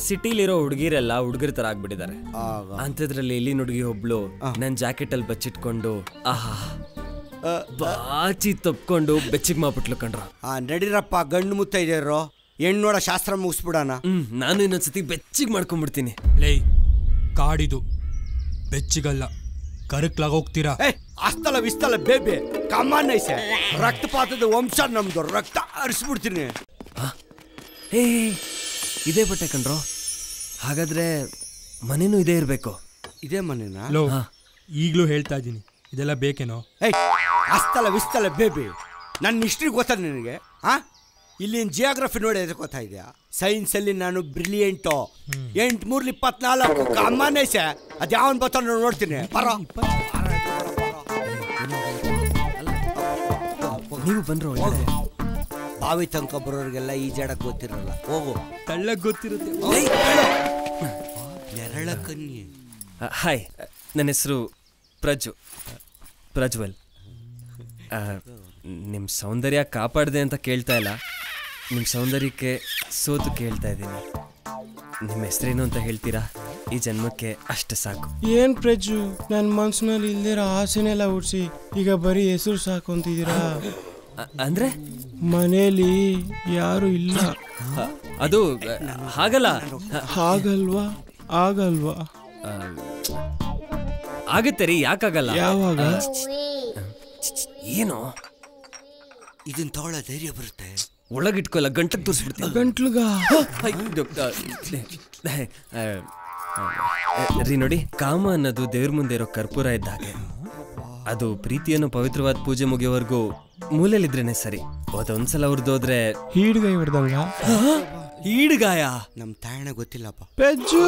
ಸಿಟಿಲಿರೋ ಹುಡುಗಿರೆಲ್ಲ ಹುಡುಗರ ತರ ಆಗ್ಬಿಟ್ಟಿದ್ದಾರೆ. ಅಂತದ್ರಲ್ಲಿ ಇಲ್ಲಿನ ಹುಡುಗಿ ಒಬ್ಳು ನನ್ ಜಾಕೆಟ್ ಅಲ್ಲಿ ಬಚ್ಚಿಟ್ಕೊಂಡು ಆಹಾ ಬಾಚಿ ತಪ್ಕೊಂಡು ಬೆಚ್ಚಿಗೆ ಮಾಡ್ಬಿಟ್ಲು ಕಣ್ರ. ನಡೀರಪ್ಪ, ಗಂಡು ಮುತ್ತ ಇದೆಯರೋ ಹೆಣ್ಣು ನೋಡ ಶಾಸ್ತ್ರ ಮುಗಿಸ್ಬಿಡೋಣ. ನಾನು ಇನ್ನೊಂದ್ಸತಿ ಬೆಚ್ಚಿಗೆ ಮಾಡ್ಕೊಂಡ್ಬಿಡ್ತೀನಿ. ಲೇ, ಕಾಡಿದು ಬೆಚ್ಚಿಗಲ್ಲ, ಕರಕ್ಲಾಗೋಗ್ತೀರಾ. ಅಸ್ತಲ ವಿಸ್ತಲ ಬೇಬೆ ಕಮಾನೈಸೆ. ರಕ್ತಪಾತದ ವಂಶ ನಮ್ದು, ರಕ್ತ ಹರಿಸ್ಬಿಡ್ತೀನಿ. ಇದೇ ಬಟ್ಟೆ ಕಣ್ರೋ. ಹಾಗಾದ್ರೆ ಮನೇನು ಇದೇ ಇರ್ಬೇಕು. ಇದೇ ಮನೇನಾ? ಈಗ್ಲೂ ಹೇಳ್ತಾ ಇದ್ದೀನಿ, ಇದೆಲ್ಲ ಬೇಕೇನೋ? ಅಸ್ತಲ ವಿಸ್ತಲ ಬೇಬೆ ನನ್ನ ಹಿಸ್ಟ್ರಿ ಗೊತ್ತಾ ನಿನಗೆ? ಇಲ್ಲಿನ ಜಿಯೋಗ್ರಫಿ ನೋಡಿ ಅದಕ್ಕೆ ಗೊತ್ತಾಯಿದ್ಯಾ? ಸೈನ್ಸ್ ಅಲ್ಲಿ ನಾನು ಬ್ರಿಲಿಯಂಟು. 8 3 24 ಕಮಾನೈಸೆ. ಅದ್ಯಾವನ್ ಬರ್ತಾನೆ ನೋಡ್ತೀನಿ. ಬರೋ ನೀವು ಬಂದ್ರು ಬಾವಿ ತನಕ ಬರೋರಿಗೆಲ್ಲ ಈಜಾಡಕ್ ಗೊತ್ತಿರಲ್ಲ. ಹೋಗು, ತಳ್ಳಕ್ ಗೊತ್ತಿರುತ್ತೆ. ನೆರಳ ಕನ್ಯೆ. ಹಾಯ್, ನನ್ನ ಹೆಸರು ಪ್ರಜ್ವಲ್. ನಿಮ್ಮ ಸೌಂದರ್ಯ ಕಾಪಾಡಿದೆ ಅಂತ ಕೇಳ್ತಾ ಇಲ್ಲ, ನಿಮ್ಮ ಸೌಂದರ್ಯಕ್ಕೆ ಸೋತು ಕೇಳ್ತಾ ಇದ್ದೀನಿ. ನಿಮ್ಮ ಹೆಸರೇನು ಅಂತ ಹೇಳ್ತೀರಾ? ಈ ಜನ್ಮಕ್ಕೆ ಅಷ್ಟು ಸಾಕು. ಏನ್ ಪ್ರಜ್ಜು, ನನ್ನ ಮನ್ಸಿನಲ್ಲಿ ಇಲ್ದಿರೋ ಆಸೆನೆಲ್ಲ ಉಡ್ಸಿ ಈಗ ಬರೀ ಹೆಸರು ಸಾಕು ಅಂತಿದ್ದೀರಾ? ಅಂದ್ರೆ ಮನೇಲಿ ಯಾರು ಇಲ್ಲ. ಅದು ಹಾಗಲ್ಲ. ಹಾಗಲ್ವಾ? ಆಗಲ್ವಾ? ಆಗುತ್ತೆ ರೀ, ಯಾಕಾಗಲ್ಲ? ಯಾವಾಗ? ಏನು ಇದನ್ನ ತಗೊಳ್ಳ ಧೈರ್ಯ ಬರುತ್ತೆ? ಒಳಗಿಟ್ಕೊಲ್ಲ, ಗಂಟಕ್ಕೆ ತೋರಿಸ್ಬಿಡ್ತೀನಿ. ಗಂಟ್ಲುಗ ರೀ ನೋಡಿ, ಕಾಮ ಅನ್ನೋದು ದೇವ್ರ ಮುಂದೆ ಇರೋ ಕರ್ಪೂರ ಇದ್ದ ಹಾಗೆ. ಅದು ಪ್ರೀತಿಯನ್ನು ಪವಿತ್ರವಾದ ಪೂಜೆ ಮುಗಿಯೋವರೆಗೂ ಮೂಲೆಯಲ್ಲಿದ್ರೇನೆ ಸರಿ. ಅದೊಂದ್ಸಲ ಅವ್ರದ್ದೋದ್ರೆ ಹೀಡ್ಗಾಯ ಹೊಡೆದಂಗ. ಹೀಡ್ಗಾಯ? ನಮ್ ತಾಯಣ ಗೊತ್ತಿಲ್ಲಪ್ಪ. ಪೆಜ್ಜು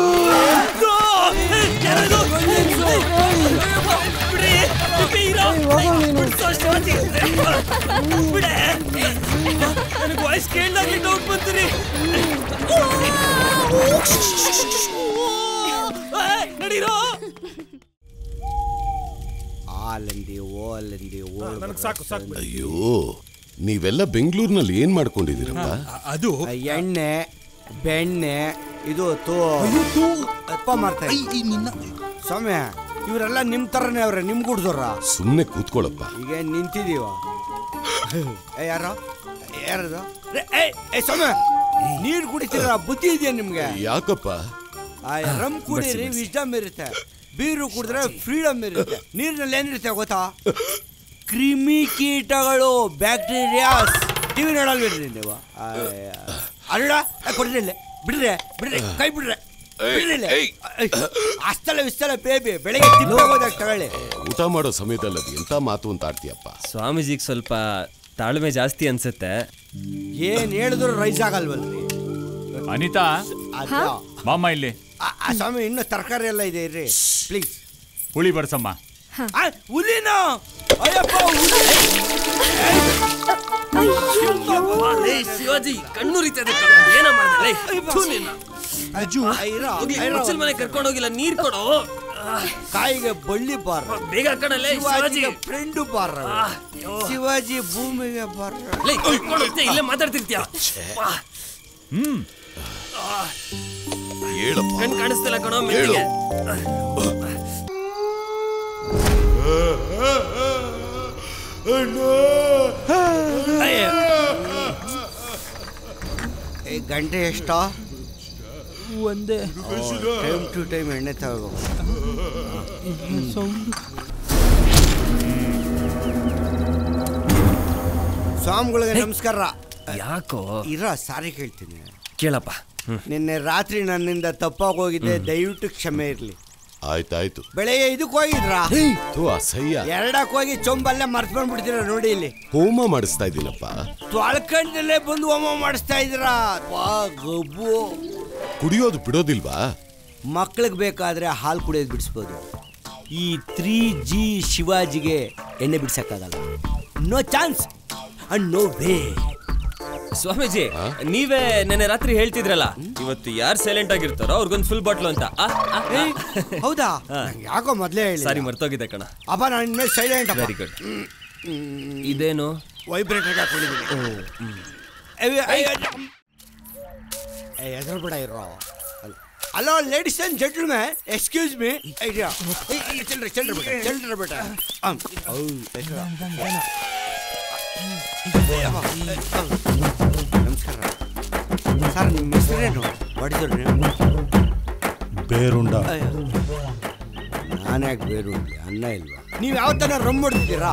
ವಾಯ್ಸ್ ಕೇಳಿದಾಗಲೇ ಡೌಟ್ ಬಂತೀರಿ. ನಡೀರೋ. ಅಯ್ಯೋ, ನೀವೆಲ್ಲ ಬೆಂಗಳೂರಿನಲ್ಲಿ ಏನ್ ಮಾಡ್ಕೊಂಡಿದ್ದೀರಪ್ಪ? ಅದು ಎಣ್ಣೆ ಬೆಣ್ಣೆ ಇದು ಅಪ್ಪ ಮಾಡ್ತಾರೆ. ಸೌಮ್ಯ, ಇವರೆಲ್ಲ ನಿಮ್ ತರನೇ ಅವ್ರೆ, ನಿಮ್ ಗುಡ್ದವ್ರ. ಸುಮ್ನೆ ಕೂತ್ಕೊಳ್ಳಪ್ಪ. ಈಗ ನಿಂತಿದೀವ. ಯಾರೋ ಯಾರದು? ಸೌಮ್ಯ, ನೀರು ಕುಡಿತೀರ, ಬುದ್ಧಿ ಇದೆಯಾ ನಿಮ್ಗೆ? ಯಾಕಪ್ಪ? ರಮ್ ಕುಡೀರಿ, ವಿಸ್ಡಮ್ ಇರುತ್ತೆ. ಬೀರು ಕುಡಿದ್ರೆ ಫ್ರೀಡಮ್ ಇರುತ್ತೆ. ನೀರಿನಲ್ಲಿ ಏನಿರುತ್ತೆ ಗೊತ್ತಾ? ಕ್ರಿಮಿ ಕೀಟಗಳು, ಬ್ಯಾಕ್ಟೀರಿಯಾಸ್. ಟಿವಿ ನೋಡಲ್ಬಿಡ್ರಿ ನೀವು. ಅಲ್ಲ ಕೊಡ್ರಿ, ಬಿಡ್ರೆ ಕೈ ಬಿಡ್ರೆ. ಅಷ್ಟಲ್ಲ ವಿಸ್ತಲ್ಲ ಬೇಬಿ, ಬೆಳಗ್ಗೆ ತಿನ್ನೋದಾಗ ತಗೊಳ್ಳಿ. ಊಟ ಮಾಡೋ ಸಮಯದಲ್ಲಿ ಅದು ಎಂತ ಮಾತು ಅಂತ ಆಡ್ತೀಯಪ್ಪ. ಸ್ವಾಮೀಜಿಗೆ ಸ್ವಲ್ಪ ತಾಳ್ಮೆ ಜಾಸ್ತಿ ಅನ್ಸುತ್ತೆ. ಏನ್ ಹೇಳಿದ್ರು ರೈಸ್ ಆಗಲ್ವಲ್ರಿ? ಅನಿತಾ, ಮಾಮ ಇಲ್ಲಿ. ಸ್ವಾಮಿ, ಇನ್ನು ತರಕಾರಿ ಎಲ್ಲ ಇದೆ ಇರ್ರಿ ಪ್ಲೀಸ್. ಹುಳಿ ಬರ್ಸಮ್ಮ. ಹುಲಿನ ಅಯ್ಯಪ್ಪ, ಶಿವಾಜಿ ಕಣ್ಣುರಿತದೆ. ಏನ ಮಾಡಿದೆ? ಮನೆ ಕರ್ಕೊಂಡು ಹೋಗಿಲ್ಲ, ನೀರ್ ಕೊಡು. ಕಾಯಿಗೆ ಬಳ್ಳಿ ಬಾರ, ಬೇಗ ಕಣಲೆ. ಶಿವಾಜಿ ಫ್ರೆಂಡು ಬಾರ, ಶಿವಾಜಿ ಭೂಮಿಗೆ ಬಾರ. ಇಲ್ಲೇ ಮಾತಾಡ್ತಿರ್ತೀಯ. ಕಣ್ ಕಾಣಿಸ್ತಿಲ್ಲ ಕಣೋ ಮೆಲ್ಲಿಗೆ. ಗಂಟೆ ಎಷ್ಟ? ಒಂದೇ. ಟೈಮ್ ಟು ಟೈಮ್ ಎಣ್ಣೆ ತಗೋ. ಸ್ವಾಮಿಗಳಿಗೆ ನಮಸ್ಕಾರ. ಯಾಕೋ? ಸಾರಿ ಕೇಳ್ತೀನಿ. ಕೇಳಪ್ಪ. ನಿನ್ನೆ ರಾತ್ರಿ ನನ್ನಿಂದ ತಪ್ಪಾಗಿ ಹೋಗಿದ್ದೆ, ದಯವಿಟ್ಟು ಕ್ಷಮೆ ಇರ್ಲಿ. ಆಯ್ತಾಯ್ತು. ಬೆಳಗ್ಗೆ ಇದಕ್ಕೆ ಹೋಗಿದ್ರಾ? ಅಸಹ್ಯ. ಎರಡಕ್ಕೆ ಹೋಗಿ ಚೊಂಬಲ್ಲೇ ಮರ್ತ್ ಬಂದ್ಬಿಡ್ತೀರ ನೋಡಿ. ಇಲ್ಲಿ ಹೋಮ ಮಾಡಿಸ್ತಾ ಇದ್ದೀನಪ್ಪ. ತೊಳ್ಕಂಡಲ್ಲೇ ಬಂದು ಹೋಮ ಮಾಡಿಸ್ತಾ ಇದ್ದೀರಾ? ಗಬ್ಬು. ಕುಡಿಯೋದು ಬಿಡೋದಿಲ್ವಾ? ಮಕ್ಳಿಗೆ ಬೇಕಾದ್ರೆ ಹಾಲು ಕುಡಿಯೋದು ಬಿಡಿಸ್ಬೋದು. ಈ 3G ಶಿವಾಜಿಗೆ ಎಣ್ಣೆ ಬಿಡ್ಸಕ್ಕಾಗಲ್ಲ. No chance and no way. ಸ್ವಾಮೀಜಿ, ನೀವೇ ನೆನ್ನೆ ರಾತ್ರಿ ಹೇಳ್ತಿದ್ರಲ್ಲ, ಇವತ್ತು ಯಾರು ಸೈಲೆಂಟ್ ಆಗಿರ್ತಾರೋ ಅವ್ರಿಗೊಂದು ಫುಲ್ ಬಾಟ್ಲು ಅಂತ. ಹೌದಾ? ಯಾಕೋ ಮೊದಲೇ ಹೇಳಿ. ಸಾರಿ, ಮರ್ತೋಗಿದೆ ಕಣ. ಅಪ್ಪ, ನಾನು ಇನ್ಮೇಲೆ ಸೈಲೆಂಟ್. Very good. ಇದೇನು? ವೈಬ್ರೇಟರ್ ಹಾಕೊಂಡಿದ್ದೀನಿ. ಎದುರು ಬಿಡ ಇರೋ. Hello ladies and gentlemen, excuse me. ಚಿಲ್ಡ್ರ ಬೇಟ. ನಮಸ್ಕಾರ ಸರ್, ನಿಮ್ಮ ಹೆಸರೇನು? ಹೊಡಿದ್ರು ಬೇರುಂಡ. ನಾನು ಯಾಕೆ ಬೇರುಂಡೆ? ಅನ್ನ ಇಲ್ವಾ? ನೀವು ಯಾವ ಥರ ರಮ್ ಹೊಡ್ತಿದ್ದೀರಾ?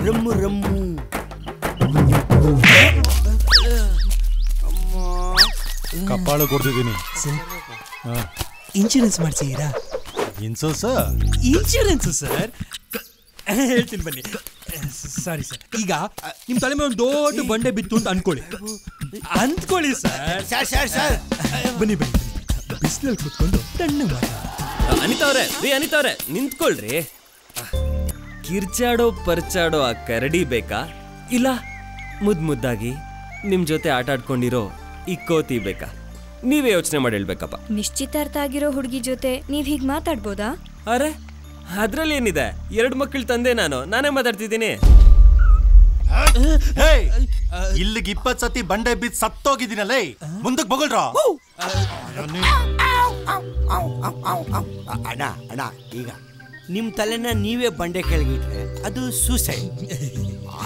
ರಮ್ಮು ಕಪ್ಪಾಳ ಕೊಡ್ತಿದ್ದೀನಿ. ಇನ್ಶೂರೆನ್ಸ್ ಮಾಡ್ಸಿದ್ದೀರಾ? ಇನ್ಶೂರೆನ್ಸ್ ಸರ್, ಹೇಳ್ತೀನಿ ಬನ್ನಿ. ಸಾರಿ ಸರ್, ಈಗ ನಿಮ್ ತಲೆ ಮೇಲೆ ಒಂದು ದೊಡ್ಡ ಬಂಡೆ ಬಿತ್ತು ಅಂತ ಅನ್ಕೊಳ್ಳಿ ಸರ್. ಬನ್ನಿ ಬಿಸಿಲಲ್ಲಿ ಕೂತ್ಕೊಂಡು ತಣ್ಣಗೆ ಮಾತಾಡ. ಅನಿತಾ ಅವ್ರೆ ನಿಂತ್ಕೊಳ್ರಿ. ಕಿರ್ಚಾಡೋ ಪರ್ಚಾಡೋ ಆ ಕರಡಿ ಬೇಕಾ, ಇಲ್ಲ ಮುದ್ದಾಗಿ ನಿಮ್ ಜೊತೆ ಆಟ ಆಡ್ಕೊಂಡಿರೋ ಈ ಕೋತಿ ಬೇಕಾ? ನೀವೇ ಯೋಚನೆ ಮಾಡಿ ಹೇಳ್ಬೇಕಪ್ಪ. ನಿಶ್ಚಿತಾರ್ಥ ಆಗಿರೋ ಹುಡುಗಿ ಜೊತೆ ನೀವ್ ಹೀಗ್ ಮಾತಾಡ್ಬೋದಾ? ಅರೆ, ಅದ್ರಲ್ಲಿ ಏನಿದೆ? 2 ಮಕ್ಕಳ ತಂದೆ ನಾನೇ ಮಾತಾಡ್ತಿದ್ದೀನಿ. ಇಲ್ಲಿಗೆ 20 ಸತಿ ಬಂಡೆ ಬಿದ್ದು ಸತ್ತೋಗಿದ್ದೀನಲ್ಲ, ಮುಂದಕ್ಕೆ ಬಗಳ್ರ. ಅಣ್ಣ, ಈಗ ನಿಮ್ ತಲೆನ ನೀವೇ ಬಂಡೆ ಕೆಳಗಿಟ್ರೆ ಅದು ಸೂಸೈಡ್.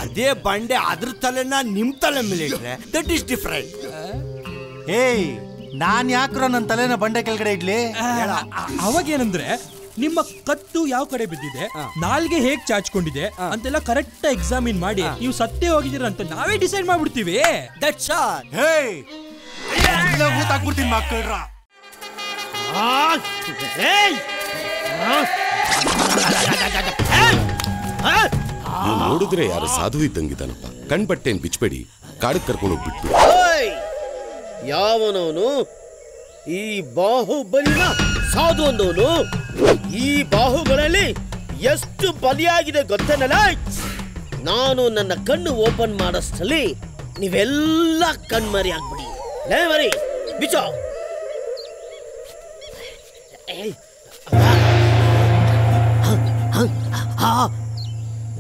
ಅದೇ ಬಂಡೆ ಅದ್ರ ತಲೆನ ನಿಮ್ ತಲೆ ಮೇಲೆ ಇಟ್ರೆ ದಟ್ ಈಸ್ ಡಿಫರೆಂಟ್. ನಾನ್ ಯಾಕ್ರೋ ನನ್ನ ತಲೆನ ಬಂಡೆ ಕೆಳಗಡೆ ಇಡ್ಲಿ? ಅವಾಗೇನಂದ್ರೆ, ನಿಮ್ಮ ಕತ್ತು ಯಾವ ಕಡೆ ಬಿದ್ದಿದೆ, ನಾಲ್ಗೆ ಹೇಗ್ ಚಾಚ್ಕೊಂಡಿದೆ ಅಂತೆಲ್ಲ ಕರೆಕ್ಟ್ ಎಕ್ಸಾಮಿನ್ ಮಾಡಿ ನೀವು ಸತ್ತೇ ಹೋಗಿದ್ದೀರ ಅಂತ ನಾವೇ ಡಿಸೈಡ್ ಮಾಡ್ಬಿಡ್ತೀವಿ. That's all. ಊತಾಕ್ಬಿಡ್ತೀನಿ ಮಕ್ಕಳ್ರ. ನೋಡಿದ್ರೆ ಯಾರು ಸಾಧು ಇದ್ದಂಗಿದ್ದಾನಪ್ಪ. ಕಣ್ಬಟ್ಟೆನ್ ಬಿಚ್ಬೇಡಿ, ಕಾಡಕ್ ಕರ್ಕೊಂಡು ಹೋಗ್ಬಿಟ್ಬಿಡು. ಯಾವನವನು ಈ ಬಾಹುಬಲಿನ ಸಾಧು ಅಂದವನು? ಈ ಬಾಹುಗಳಲ್ಲಿ ಎಷ್ಟು ಬಲಿಯಾಗಿದೆ ಗೊತ್ತೇನಲ್ಲ? ನಾನು ನನ್ನ ಕಣ್ಣು ಓಪನ್ ಮಾಡೋಷ್ಟರಲ್ಲಿ ನೀವೆಲ್ಲ ಕಣ್ಮರಿ ಆಗ್ಬಿಡಿ. ಮರಿ ಬಿಚೋ.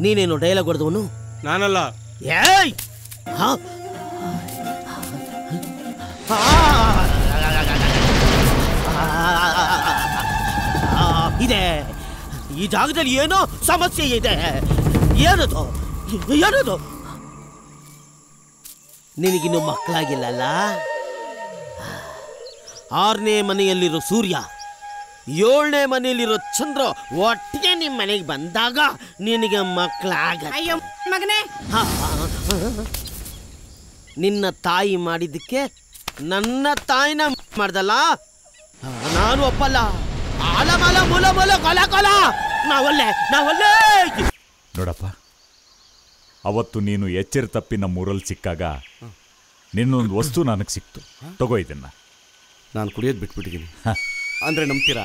ನೀನೇನು ಡೈಲಾಗ್ ಹೊಡೆದವನು? ನಾನಲ್ಲ. ಏಯ್, ಇದೆ ಈ ಜಾಗದಲ್ಲಿ ಏನೋ ಸಮಸ್ಯೆ ಇದೆ. ಏನದು? ನಿನಗಿನ್ನು ಮಕ್ಕಳಾಗಿಲ್ಲಲ್ಲ. 6ನೇ ಮನೆಯಲ್ಲಿರೋ ಸೂರ್ಯ 7ನೇ ಮನೆಯಲ್ಲಿರೋ ಚಂದ್ರ ಒಟ್ಟಿಗೆ ನಿಮ್ಮ ಮನೆಗೆ ಬಂದಾಗ ನಿನಗೆ ಮಕ್ಕಳಾಗ. ಅಯ್ಯೋ ಮಗನೇ, ನಿನ್ನ ತಾಯಿ ಮಾಡಿದ್ದಕ್ಕೆ ನನ್ನ ತಾಯಿನ ಮಾಡ್ದಲ್ಲ, ನಾನು ಒಪ್ಪಲ್ಲ. ಆಲಮಲ ಮೂಲ ಮೂಲ ಕೊಲ ಕೊಲ ನಾವಲ್ಲೇ. ನೋಡಪ್ಪ, ಅವತ್ತು ನೀನು ಎಚ್ಚರ ತಪ್ಪಿ ನಮ್ಮೂರಲ್ಲಿ ಸಿಕ್ಕಾಗ ನಿನ್ನೊಂದು ವಸ್ತು ನನಗೆ ಸಿಕ್ತು. ತಗೋ ಇದನ್ನ. ನಾನು ಕುಡಿಯೋದು ಬಿಟ್ಬಿಟ್ಟಿದ್ದೀನಿ ಅಂದ್ರೆ ನಂಬ್ತೀರಾ?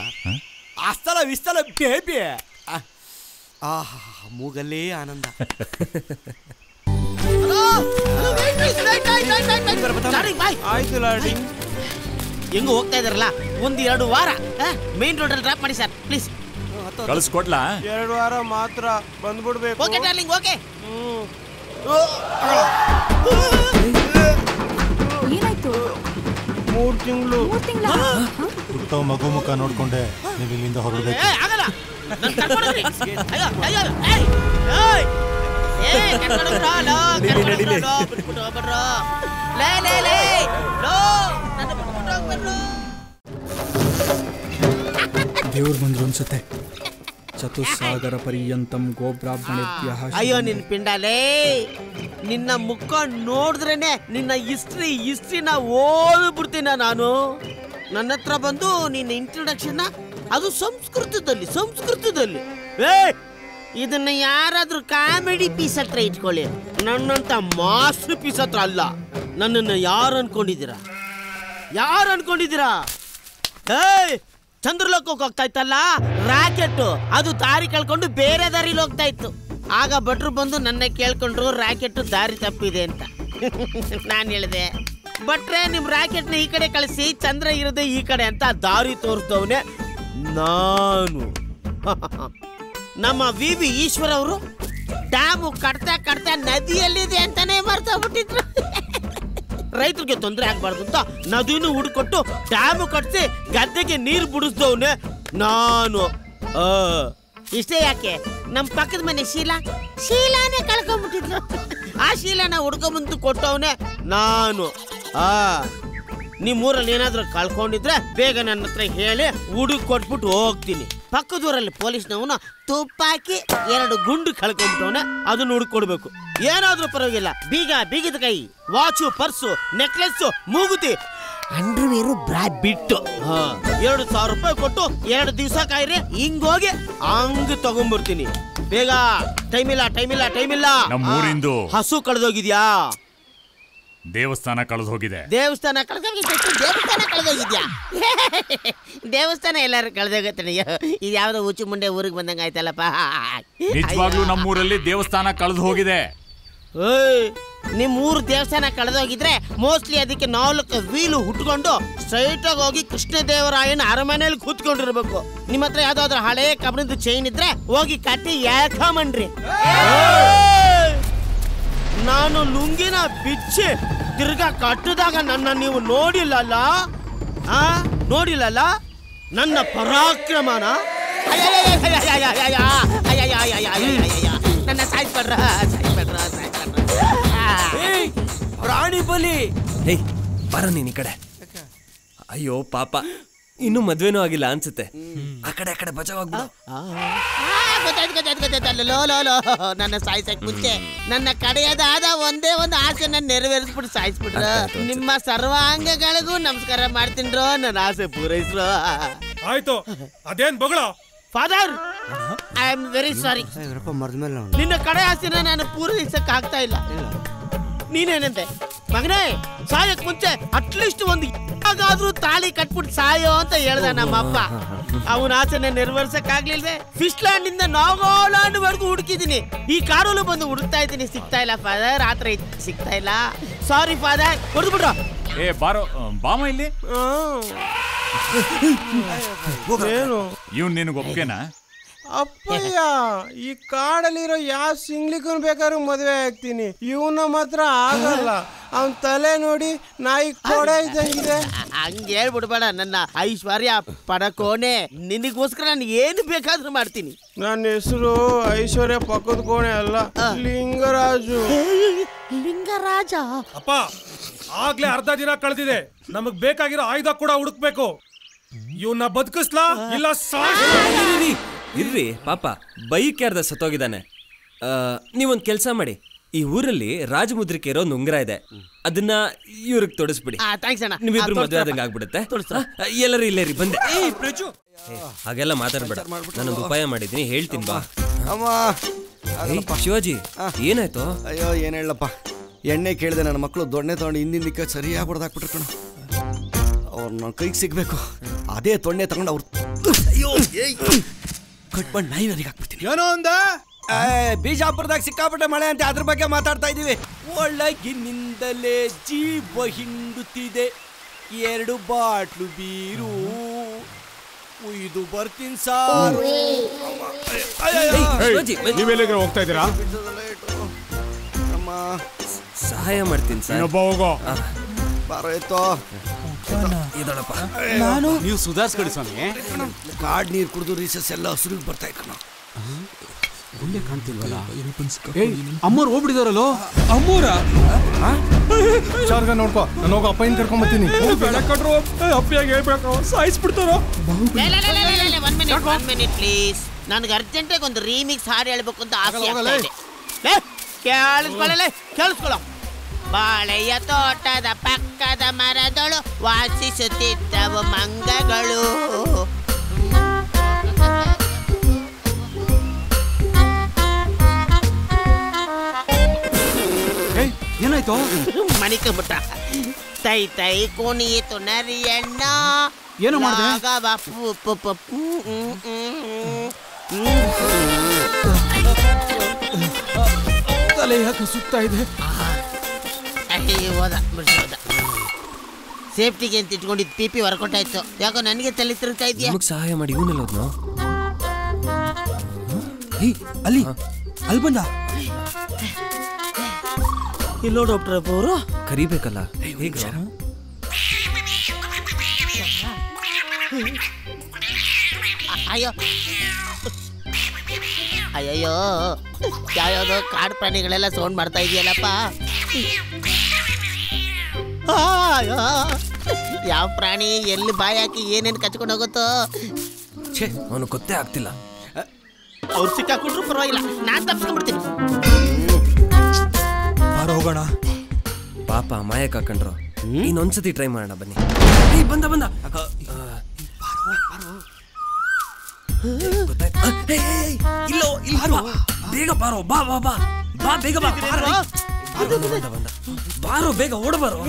ಅಸ್ತಲ ವಿಸ್ತಲ ಬೇಬಿ. ಆಹಾ, ಮೂಗಲ್ಲೇ ಆನಂದ. ಆಯ್ತು ಲಾರ್ಡಿಂಗ್. ಹೆಂಗು ಹೋಗ್ತಾ ಇದಾರಲ್ಲ, 1-2 ವಾರ ಮೇನ್ ರೋಡಲ್ಲಿ ಡ್ರಾಪ್ ಮಾಡಿ ಸರ್ ಪ್ಲೀಸ್. ಕಳಿಸ್ಕೊಡ್ಲಾ? 2 ವಾರ ಮಾತ್ರ ಬಂದ್ಬಿಡ್ಬೇಕು. Okay darling, okay. ಏನಾಯ್ತು? 3 ತಿಂಗಳು. ಹುಟ್ಟೋ ಮಗು ಮುಖ ನೋಡ್ಕೊಂಡೆ ನೀವು ಇಲ್ಲಿಂದ ಹೊರಡಬೇಕು. ಆಗಲ್ಲ, ನನ್ನ ಕರ್ಕೊಂಡು ಹೋಗ್ರಿ. ಅಯ್ಯೋ ಅಯ್ಯೋ, ಏಯ್ ಏಯ್ ಏಯ್ ಕರ್ಕೊಂಡು ಹೋಗ್ರೋ, ಲೋ ಕರ್ಕೊಂಡು ಹೋಗ್ರೋ, ಲೋ ಬಿಟ್ಬಿಟ್ಟು ಹೋಗ್ಬಿಡ್ರೋ. ಲೇ ಲೇ ಲೇ ಲೋ, ನನ್ನ ಬಿಟ್ಬಿಟ್ಟು ಹೋಗ್ಬಿಡ್ರೋ. ದೇವ್ರು ಬಂದ್ರು ಅನ್ಸುತ್ತೆ. ಚತುಸ್ಸಾಗರ ಪರ್ಯಂತಂ ಗೋಬ್ರಾಹ್ಮಣೇಭ್ಯಃ. ಅಯ್ಯೋ ನಿನ್ನ ಪಿಂಡಾಲೇ, ನಿನ್ನ ಮುಖ ನೋಡಿದ್ರೇನೆ ನಿನ್ನ ಹಿಸ್ಟ್ರಿನ ಓದ್ಬಿಡ್ತೀನ ನಾನು. ನನ್ನ ಹತ್ರ ಬಂದು ನಿನ್ನ ಇಂಟ್ರೊಡಕ್ಷನ್ ಅದು ಸಂಸ್ಕೃತದಲ್ಲಿ. ಇದನ್ನ ಯಾರಾದ್ರೂ ಕಾಮಿಡಿ ಪೀಸ್ ಹತ್ರ ಇಟ್ಕೊಳ್ಳಿ, ನನ್ನಂತ ಮಾಸ್ಟರ್ ಪೀಸ್ ಹತ್ರ ಅಲ್ಲ. ನನ್ನನ್ನು ಯಾರು ಅನ್ಕೊಂಡಿದ್ದೀರಾ? ಚಂದ್ರಲೋಕಕ್ಕೆ ಹೋಗ್ತಾ ಇತ್ತಲ್ಲ ರಾಕೆಟ್, ಅದು ದಾರಿ ಕಳ್ಕೊಂಡು ಬೇರೆ ದಾರಿಲಿ ಹೋಗ್ತಾ ಇತ್ತು. ಆಗ ಭಟ್ರು ಬಂದು ನನ್ನ ಕೇಳ್ಕೊಂಡ್ರು ರಾಕೆಟ್ ದಾರಿ ತಪ್ಪಿದೆ ಅಂತ. ನಾನು ಹೇಳಿದೆ, ಭಟ್ರೆ ನಿಮ್ ರಾಕೆಟ್ನ ಈ ಕಡೆ ಕಳಿಸಿ, ಚಂದ್ರ ಇರೋದೇ ಈ ಕಡೆ ಅಂತ ದಾರಿ ತೋರಿಸ್ದವನೇ ನಾನು. ನಮ್ಮ ವಿ ಈಶ್ವರ ಅವರು ಡ್ಯಾಮು ಕಟ್ತಾ ನದಿಯಲ್ಲಿದೆ ಅಂತಾನೆ ಮರ್ತೋಗ್ಬಿಟ್ಟಿದ್ರು. ರೈತರಿಗೆ ತೊಂದರೆ ಆಗ್ಬಾರ್ದು ಅಂತ ನದಿನೂ ಹುಡುಕೊಟ್ಟು ಡ್ಯಾಮು ಕಟ್ಸಿ ಗದ್ದೆಗೆ ನೀರು ಬಿಡಿಸ್ದವನೇ ನಾನು. ಇಷ್ಟೇ ಯಾಕೆ, ನಮ್ಮ ಪಕ್ಕದ ಮನೆ ಶೀಲಾನೇ ಕಳ್ಕೊಂಡ್ಬಿಟ್ಟಿದ್ರು. ಆ ಶೀಲಾನ ಹುಡ್ಕೊಂಬಂದು ಕೊಟ್ಟವನೇ ನಾನು. ನಿಮ್ಮೂರಲ್ಲಿ ಏನಾದ್ರೂ ಕಳ್ಕೊಂಡಿದ್ರೆ ಬೇಗ ನನ್ನ ಹತ್ರ ಹೇಳಿ ಹುಡುಕ್ ಕೊಟ್ಬಿಟ್ಟು ಹೋಗ್ತೀನಿ. ಪಕ್ಕದೂರಲ್ಲಿ ಪೊಲೀಸ್ನವನು ತುಪ್ಪಾಕಿ 2 ಗುಂಡು ಕಳ್ಕೊಂಡ್ಬಿಟ್ಟವನೆ, ಅದನ್ನ ಹುಡುಕೊಡ್ಬೇಕು. ಏನಾದ್ರೂ ಪರವಾಗಿಲ್ಲ, ಬೀಗದ ಕೈ, ವಾಚು, ಪರ್ಸು, ನೆಕ್ಲೆಸ್, ಮೂಗುತಿ, ಅಂಡರ್ವೇರು, ಬ್ರಾ ಬಿಟ್ಟು 2,000 ರೂಪಾಯಿ ಕೊಟ್ಟು 2 ದಿವಸ ಕಾಯ್ರಿ, ಹಿಂಗೋಗಿ ಹಂಗ್ ತಗೊಂಡ್ಬರ್ತೀನಿ. ಬೇಗ, ಟೈಮಿಲ್ಲ. ನಮ್ಮೂರಿಂದು ಹಸು ಕಳೆದೋಗಿದ್ಯಾ? ದೇವಸ್ಥಾನ ಕಳೆದೋಗಿದೆ. ದೇವಸ್ಥಾನ ಕಳೆದೋಗಿದ್ಯಾ? ದೇವಸ್ಥಾನ ಎಲ್ಲಾರು ಕಳೆದೋಗತ್ತೆ. ಇದು ಯಾವ್ದೋ ಹುಚ್ಚು ಮುಂಡೆ ಊರಿಗೆ ಬಂದಂಗ ಆಯ್ತಲ್ಲಪ್ಪ. ನಿಜವಾಗ್ಲೂ ನಮ್ಮೂರಲ್ಲಿ ದೇವಸ್ಥಾನ ಕಳೆದು ಹೋಗಿದೆ. ನಿಮ್ ಊರು ದೇವಸ್ಥಾನ ಕಳೆದೋಗಿದ್ರೆ ಮೋಸ್ಟ್ಲಿ ಅದಕ್ಕೆ 4 ವೀಲು ಹುಟ್ಕೊಂಡು ಸ್ಟ್ರೈಟ್ ಆಗಿ ಹೋಗಿ ಕೃಷ್ಣದೇವರಾಯನ ಅರಮನೆಯಲ್ಲಿ ಕೂತ್ಕೊಂಡಿರ್ಬೇಕು. ನಿಮ್ಮ ಹತ್ರ ಯಾವ್ದಾದ್ರು ಹಳೆ ಕಬ್ಬಿಣದ ಚೈನ್ ಇದ್ರೆ ಹೋಗಿ ಕಟ್ಟಿ ಯಾಕಮನ್ರಿ. ನಾನು ಲುಂಗಿನ ಬಿಚ್ಚಿ ತಿರ್ಗಾ ಕಟ್ಟಿದಾಗ ನನ್ನ ನೀವು ನೋಡಿಲ್ಲಲ್ಲ, ನನ್ನ ಪರಾಕ್ರಮನ. ನನ್ನ ಸಾಯಿಸ್ಬಿಡ್ರ. ಪ್ರಾಣಿ ಬಲಿ. ಬರ ನೀನ್ ಈ ಕಡೆ. ಅಯ್ಯೋ ಪಾಪ, ಇನ್ನು ಮದ್ವೆನೂ ಆಗಿಲ್ಲ ಅನ್ಸುತ್ತೆ. ಆ ಕಡೆ ಬಚಾವಾಗ್ಬಿಡು. ನನ್ನ ಸಾಯಿಸಕ್ ಮುಂಚೆ ನನ್ನ ಕಡೆಯದಾದ ಒಂದೇ ಒಂದು ಆಸೆನ ನೆರವೇರಿಸ್ಬಿಟ್ಟು ಸಾಯಿಸ್ಬಿಟ್ರ. ನಿಮ್ಮ ಸರ್ವಾಂಗಗಳಿಗೂ ನಮಸ್ಕಾರ ಮಾಡ್ತೀನ್ರೋ, ನನ್ನ ಆಸೆ ಪೂರೈಸ್ರೋ. ಆಯ್ತು, ಅದೇನ್ ಬಗಳ father, I am very sorry. ನಿನ್ನ ಕಡೆ ಆಸೆನ ನಾನು ಪೂರೈಸಕ್ ಆಗ್ತಾ ಇಲ್ಲ. ನೀನೇನಂತೆ ಮಗನೇ, ಸಾಯಕ್ ಮುಂಚೆ ಅಟ್ಲೀಸ್ಟ್ ಒಂದು ಯಾವಾಗಾದ್ರೂ ತಾಳಿ ಕಟ್ಬಿಟ್ಟು ಸಾಯೋ ಅಂತ ಹೇಳ್ದ ನಮ್ಮಪ್ಪ. ಅವನ ಆಸೆನ ನೆರವೇರ್ಸಕ್ ಆಗ್ಲಿಲ್ವೇ? ಫಿಶ್ಲ್ಯಾಂಡ್ ಇಂದ ನಾಗಾಲ್ಯಾಂಡ್ ವರೆಗೂ ಹುಡುಕಿದೀನಿ. ಈ ಕಾರಲ್ಲೂ ಬಂದು ಹುಡುಕ್ತಾ ಇದ್ದೀನಿ, ಸಿಗ್ತಾ ಇಲ್ಲ ಫಾದರ್. ಆತರ ಸಿಗ್ತಾ ಇಲ್ಲ. ಸಾರಿ ಫಾದರ್, ಹೊಡೆದ್ಬಿಡ್ರ. ಬಾರೋ ಬಾಮ ಇಲ್ಲಿ. ಇವ್ನು ನಿನಗೆ ಒಪ್ಗೆನಾ? ಅಪ್ಪಯ್ಯ, ಈ ಕಾಡಲ್ಲಿರೋ ಯಾವ ಸಿಂಗ್ಲಿಗೂ ಬೇಕಾದ್ರೂ ಮದುವೆ ಆಗ್ತೀನಿ. ಇವನ ಮಾತ್ರ ಆಗಲ್ಲ. ಅವನ್ ತಲೆ ನೋಡಿ ನಾಯಿ ಕೊಡೆ ಇದ್ದಂಗಿದೆ. ಹಂಗೆ ಹೇಳ್ಬಿಡ್ಬೇಡ ನನ್ನ ಐಶ್ವರ್ಯ ಪಡಕೋಣೆ. ನಿನಗೋಸ್ಕರ ನಾನು ಏನು ಬೇಕಾದ್ರೂ ಮಾಡ್ತೀನಿ. ನನ್ನ ಹೆಸರು ಐಶ್ವರ್ಯ ಪಕ್ಕದ ಕೋಣೆ ಅಲ್ಲ, ಲಿಂಗರಾಜು. ಲಿಂಗರಾಜ. ಅಪ್ಪ ಆಗ್ಲೇ ಅರ್ಧ ದಿನ ಕಳೆದಿದೆ. ನಮಗ್ ಬೇಕಾಗಿರೋ ಆಯುಧ ಕೂಡ ಹುಡುಕ್ಬೇಕು. ಇವನ್ನ ಬದುಕಿಸ್ಲಾ ಇಲ್ಲ ಇರ್ರಿ ಪಾಪ ಬೈಕ್ ಯಾರ್ದ ಸತ್ತೋಗಿದ್ದಾನೆ. ನೀವೊಂದ್ ಕೆಲ್ಸ ಮಾಡಿ, ಈ ಊರಲ್ಲಿ ರಾಜಮುದ್ರಿಕೆ ಇರೋ ಒಂದು ಉಂಗುರ ಇದೆ, ಅದನ್ನ ಇವ್ರಿಗೆ ತೊಡಸ್ಬಿಡಿ. ನೀವಿಬ್ರು ಮದುವೆ ಆದಂಗೆ ಆಗ್ಬಿಡುತ್ತೆ. ಎಲ್ಲರೂ ಇಲ್ಲೇ ರೀ ಬಂದೆ. ಹಾಗೆಲ್ಲ ಮಾತಾಡ್ಬೇಡ, ನಾನೊಂದು ಉಪಾಯ ಮಾಡಿದ್ದೀನಿ, ಹೇಳ್ತೀನಿ ಬಾ. ಶಿವಾಜಿ ಏನಾಯ್ತು? ಅಯ್ಯೋ ಏನ್ ಹೇಳಪ್ಪ, ಎಣ್ಣೆ ಕೇಳಿದೆ ನನ್ನ ಮಕ್ಕಳು ದೊಣ್ಣೆ ತಗೊಂಡು ಹಿಂದಿನ ಸರಿಯಾಗಿ ಹೊಡೆದಾಕ್ಬಿಟ್ರು ಕಣ. ಅವ್ರು ನನ್ನ ಕೈಗೆ ಸಿಗ್ಬೇಕು, ಅದೇ ದೊಣ್ಣೆ ತಗೊಂಡು ಅವ್ರು ಕಟ್ಬಂಡ್ ನಾಯಿವರಿಗೆ ಹಾಕ್ಬಿಡ್ತೀನಿ. ಏನೋ ಅಂದ ಬಿಜಾಪುರದಾಗ ಸಿಕ್ಕಾಪಟ್ಟೆ ಮಳೆ ಅಂತ ಅದ್ರ ಬಗ್ಗೆ ಮಾತಾಡ್ತಾ ಇದೀವಿ. ಒಳಗಿನಿಂದಲೇ ಜೀವ ಹಿಂಡುತ್ತಿದೆ, 2 ಬಾಟ್ಲು ಬೀರು ಉಯ್ದು ಬರ್ತೀನಿ ಸಾರು. ನೀವೆಲ್ಲಿಗೆ ಹೋಗ್ತಾ ಇದ್ದೀರಾ? ಸಹಾಯ ಮಾಡ್ತೀನಿ ಸರ್. ಬಾರೋಯ್ತೋ ಇದಳಪ್ಪ. ನೀವು ಸುಧಾರಿಸ್ಕೊಡಿ ಸ್ವಾಮಿ. ಕಾಡ್ ನೀರು ಕುಡಿದು ರೀಸಸ್ ಎಲ್ಲ ಹಸುರಿಗೆ ಬರ್ತಾ ಇತ್ತು. ಗುಂಡೆ ಕಾಣ್ತಿಲ್ವಲ್ಲ? ಅಮ್ಮವ್ರು ಹೋಗ್ಬಿಟ್ಟಿದಾರಲ್ಲೋ. ಅಮ್ಮೂರ ಹುಷಾರ್ಗ ನೋಡ್ಕೋ, ನಾನು ಹೋಗಿ ಅಪ್ಪಯ್ಯನ ಕರ್ಕೊಂಬತ್ತೀನಿ. ಅಪ್ಪಿಯಾಗಿ ಹೇಳ್ಬೇಕು, ಸಾಯಿಸ್ಬಿಡ್ತಾರೋ. ಒನ್ ಮಿನಿಟ್ ಪ್ಲೀಸ್, ನನಗೆ ಅರ್ಜೆಂಟಾಗಿ ಒಂದು ರೀಮಿಕ್ಸ್ ಹಾಡು ಹೇಳ್ಬೇಕು ಅಂತ ಆಸೆ ಆಗ್ತಾ ಇದೆ. ಕೇಳಿಸ್ಕೊಳ್ಳೋ. ಬಾಳೆಯ ತೋಟದ ಪಕ್ಕದ ಮರದಳು ವಾಸಿಸುತ್ತಿದ್ದವು ಮಂಗಗಳು. ಏನಾಯ್ತು? ಮಣಿಕಬಿಟ್ಟ. ತೈ ತೈ ಕುಣಿಯಿತು ನರಿಯಣ್ಣ. ಏನು ಮಾಡಿದೆ? ತಲೆ ಯಾಕೆ ಸುತ್ತಾ ಇದೆ? ಹೋದ ಸೇಫ್ಟಿಗೆ ಅಂತ ಇಟ್ಕೊಂಡಿದ್ದು ಪಿ ವರ್ಕೌಟ್ ಆಯ್ತು. ಯಾಕೋ ನನಗೆ ತಲೆ ತಿರುಗ್ತಾ ಇದೆಯಾ? ನಮಗ್ ಸಹಾಯ ಮಾಡಿ. ಇವನೆಲ್ಲ ಅಲ್ಲಿ ಅಲ್ಲಿ ಬಂದ. ಇಲ್ಲೋ ಡಾಕ್ಟರ್ ಅಪ್ಪ ಅವರು ಕರಿಬೇಕಲ್ಲ. ಅಯ್ಯೋ ಅಯ್ಯಯ್ಯೋ, ಯಾವ್ಯಾವ್ದೋ ಕಾಡು ಪ್ರಾಣಿಗಳೆಲ್ಲ ಸೌಂಡ್ ಮಾಡ್ತಾ ಇದೆಯಲ್ಲಪ್ಪ. ಯಾವ ಪ್ರಾಣಿ ಎಲ್ಲಿ ಬಾಯಿ ಹಾಕಿ ಏನೇನು ಕಚ್ಕೊಂಡು ಹೋಗುತ್ತೋ. ಛೇ, ಅವನು ಗೊತ್ತೇ ಆಗ್ತಿಲ್ಲ. ಅವ್ರು ಸಿಕ್ಕಾಕೊಂಡ್ರು ಪರವಾಗಿಲ್ಲ, ನಾನ್ ತಪ್ಪಿಸ್ಕೊಂಡ್ಬಿಡ್ತೀನಿ. ಹೋಗೋಣ. ಪಾಪ ಅಮಾಯಕ ಹಾಕೊಂಡ್ರು. ಇನ್ನೊಂದ್ಸತಿ ಟ್ರೈ ಮಾಡೋಣ ಬನ್ನಿ. ಬಂದ ಬಂದ. ಇಲ್ಲೋ ಇಲ್ಲ, ಬೇಗ ಬಾರೋ. ಬಾ ಬಾ ಬಾ ಬಾ, ಬೇಗ ಬಾ. ಬಾರೋ ಬೇಗ, ಓಡಬಾರೋ.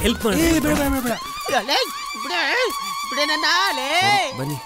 ಹೆಲ್ಪ್ ಮಾಡಿ. ಬಿಡೆ ನನ್ನ ಬನ್ನಿ.